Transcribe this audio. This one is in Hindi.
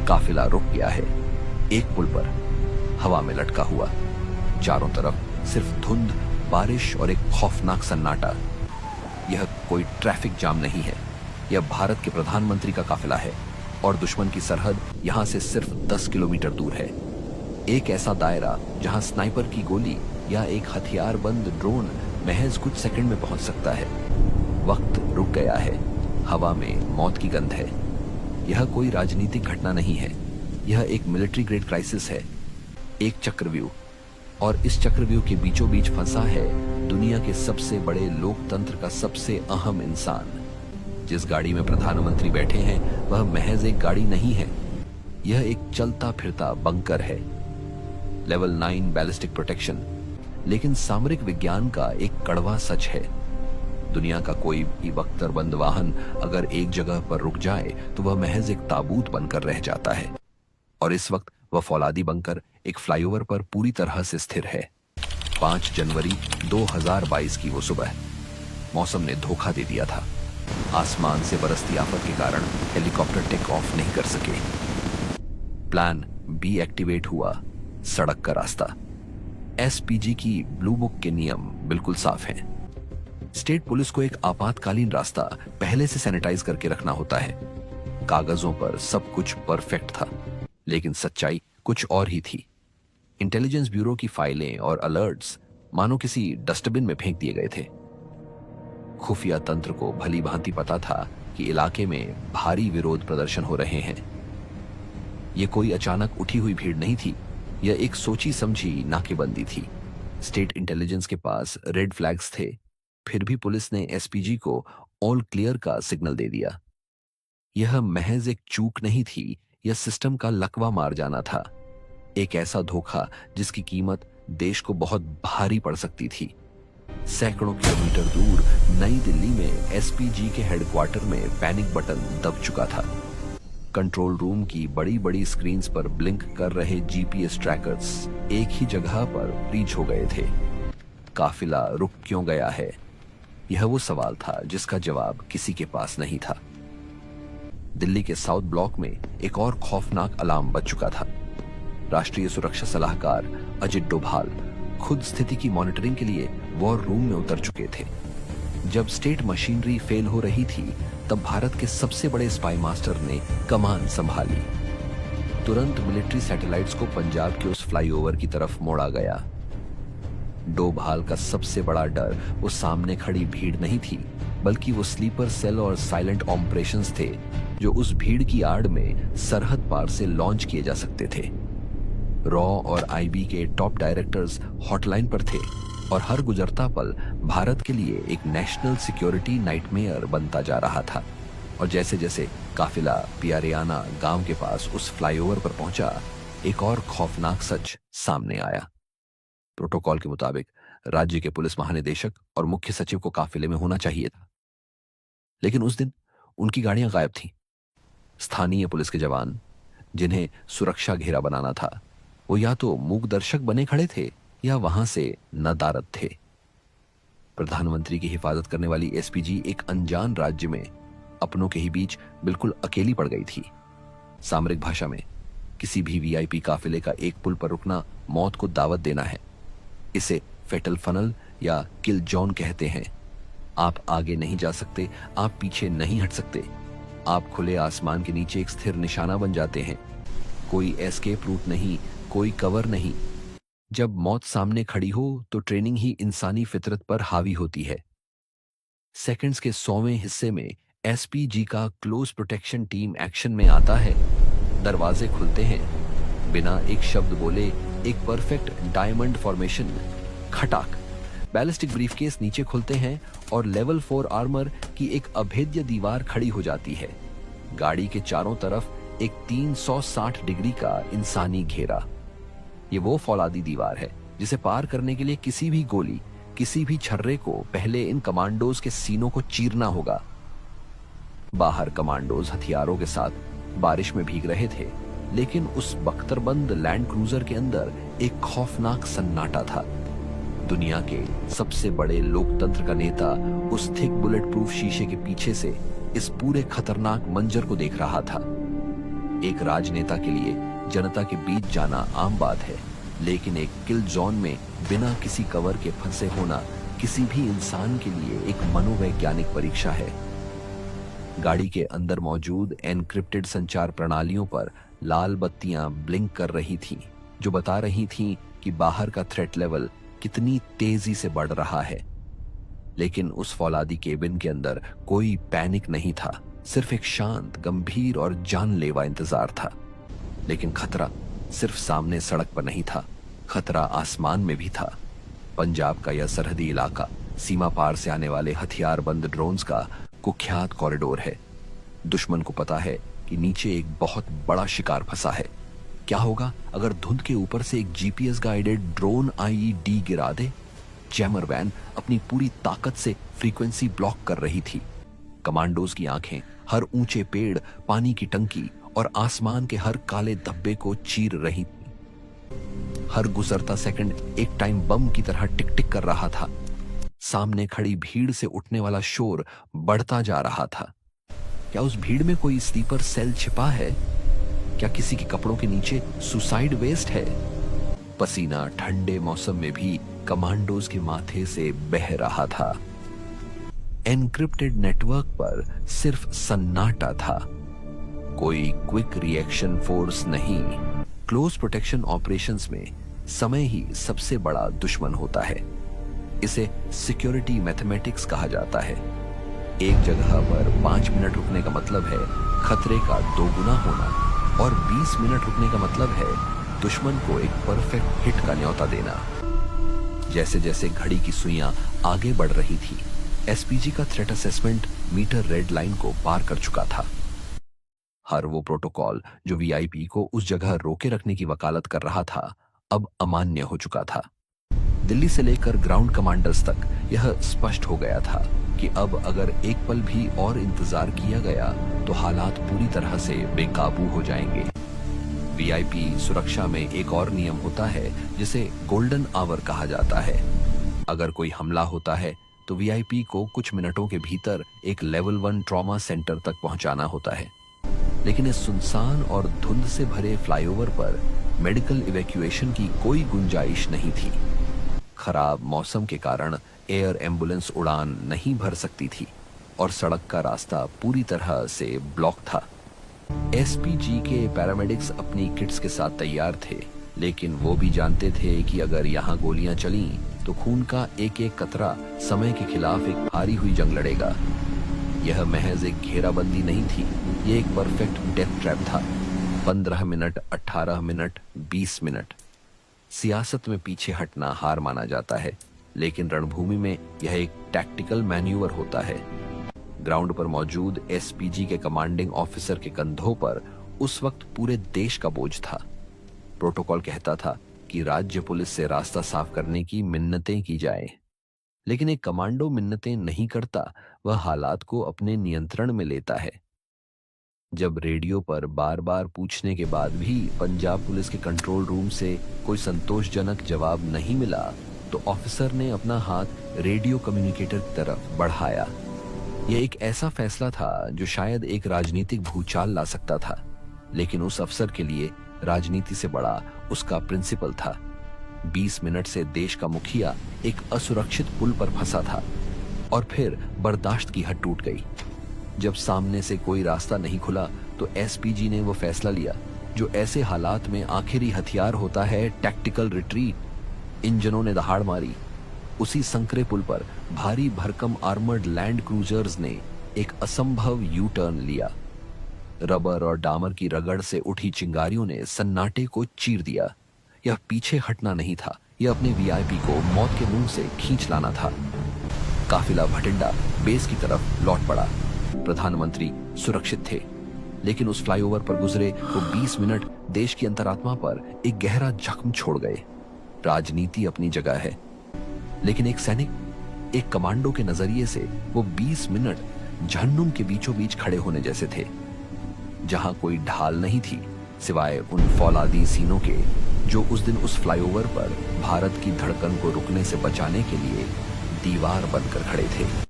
काफिला रुक गया है, एक पुल पर, हवा में लटका हुआ। चारों तरफ सिर्फ धुंध, बारिश और एक खौफनाक सन्नाटा। यह कोई ट्रैफिक जाम नहीं है, यह भारत के प्रधानमंत्री का काफिला है और दुश्मन की सरहद यहां से सिर्फ 10 किलोमीटर दूर है। एक ऐसा दायरा जहां स्नाइपर की गोली या एक हथियार बंद ड्रोन महज कुछ सेकंड में पहुंच सकता है। वक्त रुक गया है, हवा में मौत की गंध है। यह कोई राजनीतिक घटना नहीं है, यह एक मिलिट्री ग्रेड क्राइसिस है, एक चक्रव्यूह। और इस चक्रव्यूह के बीचों बीच फंसा है दुनिया के सबसे बड़े लोकतंत्र का सबसे अहम इंसान। जिस गाड़ी में प्रधानमंत्री बैठे हैं वह महज एक गाड़ी नहीं है, यह एक चलता फिरता बंकर है। लेवल 9 बैलिस्टिक प्रोटेक्शन, लेकिन सामरिक विज्ञान का एक कड़वा सच है। दुनिया का कोई भी बख्तरबंद वाहन अगर एक जगह पर रुक जाए तो वह महज एक ताबूत बनकर रह जाता है। और इस वक्त वह फौलादी बंकर एक फ्लाईओवर पर पूरी तरह से स्थिर है। 5 जनवरी 2022 की वो सुबह। मौसम ने धोखा दे दिया था। आसमान से बरसती आफत के कारण हेलीकॉप्टर टेक ऑफ नहीं कर सके। प्लान बी एक्टिवेट हुआ। सड़क का रास्ता, एसपीजी की ब्लू बुक के नियम बिल्कुल साफ हैं। स्टेट पुलिस को एक आपातकालीन रास्ता पहले से सैनिटाइज करके रखना होता है। कागजों पर सब कुछ परफेक्ट था, लेकिन सच्चाई कुछ और ही थी। इंटेलिजेंस ब्यूरो की फाइलें और अलर्ट्स मानो किसी डस्टबिन में फेंक दिए गए थे। खुफिया तंत्र को भली भांति पता था कि इलाके में भारी विरोध प्रदर्शन हो रहे हैं। यह कोई अचानक उठी हुई भीड़ नहीं थी, यह एक सोची समझी नाकेबंदी थी। स्टेट इंटेलिजेंस के पास रेड फ्लैग्स थे, फिर भी पुलिस ने एसपीजी को ऑल क्लियर का सिग्नल दे दिया। यह महज एक चूक नहीं थी, यह सिस्टम का लकवा मार जाना था। एक ऐसा धोखा जिसकी कीमत देश को बहुत भारी पड़ सकती थी। सैकड़ों किलोमीटर दूर नई दिल्ली में एसपीजी के हेडक्वार्टर में पैनिक बटन दब चुका था। कंट्रोल रूम की बड़ी बड़ी स्क्रीन्स पर ब्लिंक कर रहे जीपीएस ट्रैकर्स एक ही जगह पर फ्रीज हो गए थे। काफिला रुक क्यों गया है, यह वो सवाल था जिसका जवाब किसी के पास नहीं था। दिल्ली के साउथ ब्लॉक में एक और खौफनाक अलार्म बज चुका था। राष्ट्रीय सुरक्षा सलाहकार अजित डोभाल खुद स्थिति की मॉनिटरिंग के लिए वॉर रूम में उतर चुके थे। जब स्टेट मशीनरी फेल हो रही थी तब भारत के सबसे बड़े स्पाई मास्टर ने कमान संभाली। तुरंत मिलिट्री सैटेलाइट्स को पंजाब के उस फ्लाईओवर की तरफ मोड़ा गया। डोभाल का सबसे बड़ा डर वो सामने खड़ी भीड़ नहीं थी, बल्कि वो स्लीपर सेल और साइलेंट ऑपरेशंस थे जो उस भीड़ की आड़ में सरहद पार से लॉन्च किए जा सकते थे। रॉ और आईबी के टॉप डायरेक्टर्स हॉटलाइन पर थे और हर गुजरता पल भारत के लिए एक नेशनल सिक्योरिटी नाइटमेयर बनता जा रहा था। और जैसे जैसे काफिला पियारियाना गांव के पास उस फ्लाईओवर पर पहुंचा, एक और खौफनाक सच सामने आया। प्रोटोकॉल के मुताबिक राज्य के पुलिस महानिदेशक और मुख्य सचिव को काफिले में होना चाहिए था, लेकिन उस दिन उनकी गाड़ियां गायब थीं। स्थानीय पुलिस के जवान, जिन्हें सुरक्षा घेरा बनाना था, वो या तो मूक दर्शक बने खड़े थे या वहां से नदारद थे। प्रधानमंत्री की हिफाजत करने वाली एसपीजी एक अनजान राज्य में अपनों के ही बीच बिल्कुल अकेली पड़ गई थी। सामरिक भाषा में किसी भी वीआईपी काफिले का एक पुल पर रुकना मौत को दावत देना है। इसे फेटल फनल या किल जॉन कहते हैं। आप आगे नहीं जा सकते, आप पीछे नहीं हट सकते, आप खुले आसमान के नीचे एक स्थिर निशाना बन जाते हैं। कोई एस्केप रूट नहीं, कोई कवर नहीं। जब मौत सामने खड़ी हो तो ट्रेनिंग ही इंसानी फितरत पर हावी होती है। सेकंड्स के 100वें हिस्से में एसपीजी का क्लोज प्रोटेक्शन टीम एक्शन में आता है। दरवाजे खुलते हैं, बिना एक शब्द बोले एक परफेक्ट डायमंड फॉर्मेशन, खटाक। बैलिस्टिक ब्रीफकेस नीचे खुलते हैं और लेवल 4 आर्मर की एक अभेद्य दीवार खड़ी हो जाती है। गाड़ी के चारों तरफ एक 360 डिग्री का इंसानी घेरा। ये वो फौलादी दीवार है जिसे पार करने के लिए किसी भी गोली, किसी भी छर्रे को पहले इन कमांडोज के सीनों को चीरना होगा। बाहर कमांडोज हथियारों के साथ बारिश में भीग रहे थे, लेकिन उस बख्तरबंद लैंड क्रूजर के अंदर एक खौफनाक सन्नाटा था। दुनिया के सबसे बड़े लोकतंत्र का नेता उस थिक बुलेट प्रूफ शीशे के पीछे से इस पूरे खतरनाक मंजर को देख रहा था। एक राजनेता के लिए जनता के बीच जाना आम बात है, लेकिन एक किल जोन में बिना किसी कवर के फंसे होना किसी भी इंसान के लिए एक मनोवैज्ञानिक परीक्षा है। गाड़ी के अंदर मौजूद एनक्रिप्टेड संचार प्रणालियों पर लाल बत्तियां ब्लिंक कर रही थीं, जो बता रही थीं कि बाहर का थ्रेट लेवल कितनी तेजी से बढ़ रहा है। लेकिन उस फौलादी केबिन के अंदर कोई पैनिक नहीं था, सिर्फ एक शांत, गंभीर और जानलेवा इंतजार था। लेकिन खतरा सिर्फ सामने सड़क पर नहीं था, खतरा आसमान में भी था। पंजाब का यह सरहदी इलाका सीमा पार से आने वाले हथियारबंद ड्रोन्स का कुख्यात कॉरिडोर है। दुश्मन को पता है कि नीचे एक बहुत बड़ा शिकार फंसा है। क्या होगा अगर धुंध के ऊपर से एक जीपीएस गाइडेड ड्रोन आईईडी गिरा दे? जैमर वैन अपनी पूरी ताकत से फ्रीक्वेंसी ब्लॉक कर रही थी। कमांडोज की आंखें हर ऊंचे पेड़, पानी की टंकी और आसमान के हर काले धब्बे को चीर रही थी। हर गुजरता सेकंड एक टाइम बम की तरह टिक टिक कर रहा था। सामने खड़ी भीड़ से उठने वाला शोर बढ़ता जा रहा था। क्या उस भीड़ में कोई स्लीपर सेल छिपा है? क्या किसी के कपड़ों के नीचे सुसाइड वेस्ट है? पसीना ठंडे मौसम में भी कमांडोज के माथे से बह रहा था। एनक्रिप्टेड नेटवर्क पर सिर्फ सन्नाटा था, कोई क्विक रिएक्शन फोर्स नहीं। क्लोज प्रोटेक्शन ऑपरेशंस में समय ही सबसे बड़ा दुश्मन होता है। इसे सिक्योरिटी मैथमेटिक्स कहा जाता है। एक जगह पर 5 मिनट रुकने का मतलब है खतरे का 2 गुना होना, और 20 मिनट रुकने का मतलब है दुश्मन को एक परफेक्ट हिट का न्योता देना। जैसे जैसे घड़ी की सुइयां आगे बढ़ रही थी, एसपीजी का threat assessment meter red line को पार कर चुका था। हर वो प्रोटोकॉल जो वीआईपी को उस जगह रोके रखने की वकालत कर रहा था, अब अमान्य हो चुका था। दिल्ली से लेकर ग्राउंड कमांडर्स तक यह स्पष्ट हो गया था कि अब अगर एक पल भी और इंतजार किया गया तो हालात पूरी तरह से बेकाबू हो जाएंगे। वीआईपी सुरक्षा में एक और नियम होता है जिसे गोल्डन आवर कहा जाता है। अगर कोई हमला होता है तो वीआईपी को कुछ मिनटों के भीतर एक लेवल 1 ट्रॉमा सेंटर तक पहुंचाना होता है। लेकिन इस सुनसान और धुंध से भरे फ्लाईओवर पर मेडिकल इवैक्यूएशन की कोई गुंजाइश नहीं थी। खराब मौसम के कारण एयर एम्बुलेंस उड़ान नहीं भर सकती थी और सड़क का रास्ता पूरी तरह से ब्लॉक था। एसपीजी के पैरामेडिक्स अपनी किट्स के साथ तैयार थे, लेकिन वो भी जानते थे कि अगर यहाँ गोलियां चली तो खून का एक एक कतरा समय के खिलाफ एक हारी हुई जंग लड़ेगा। यह महज एक घेराबंदी नहीं थी, ये एक परफेक्ट डेथ ट्रैप था। 15 मिनट, 18 मिनट, 20 मिनट। सियासत में पीछे हटना हार माना जाता है, लेकिन रणभूमि में यह एक टैक्टिकल मैन्यूवर होता है। ग्राउंड पर मौजूद एसपीजी के कमांडिंग ऑफिसर के कंधों पर उस वक्त पूरे देश का बोझ था। प्रोटोकॉल कहता था कि राज्य पुलिस से रास्ता साफ करने की मिन्नतें की जाए, लेकिन एक कमांडो मिन्नतें नहीं करता, वह हालात को अपने नियंत्रण में लेता है। जब रेडियो पर बार बार पूछने के बाद भी पंजाब पुलिस के कंट्रोल रूम से कोई संतोषजनक जवाब नहीं मिला, तो ऑफिसर ने अपना हाथ रेडियो कम्युनिकेटर की तरफ बढ़ाया। यह एक ऐसा फैसला था जो शायद एक राजनीतिक भूचाल ला सकता था, लेकिन उस अफसर के लिए राजनीति से बड़ा उसका प्रिंसिपल था। 20 मिनट से देश का मुखिया एक असुरक्षित पुल पर फंसा था, और फिर बर्दाश्त की हद टूट गई। जब सामने से कोई रास्ता नहीं खुला तो एसपीजी ने वो फैसला लिया जो ऐसे हालात में आखिरी हथियार होता है, टैक्टिकल रिट्रीट। इंजनों ने दहाड़ मारी। उसी संकरे पुल पर भारी भरकम आर्मर्ड लैंड क्रूजर्स ने एक असंभव यू टर्न लिया। रबर और डामर की रगड़ से उठी चिंगारियों ने सन्नाटे को चीर दिया। यह पीछे हटना नहीं था, यह अपने वीआईपी को मौत के मुंह से खींच लाना था। काफिला भटिंडा बेस की तरफ लौट पड़ा। प्रधानमंत्री सुरक्षित थे, लेकिन उस फ्लाईओवर पर गुजरे वो 20 मिनट देश की अंतरात्मा पर एक गहरा जख्म छोड़ गए। राजनीति अपनी जगह है, लेकिन एक सैनिक, एक कमांडो के नजरिए से वो 20 मिनट जहन्नुम के बीचों बीच खड़े होने जैसे थे, जहां कोई ढाल नहीं थी सिवाय उन फौलादी सीनों के जो उस दिन उस फ्लाईओवर पर भारत की धड़कन को रुकने से बचाने के लिए दीवार बनकर खड़े थे।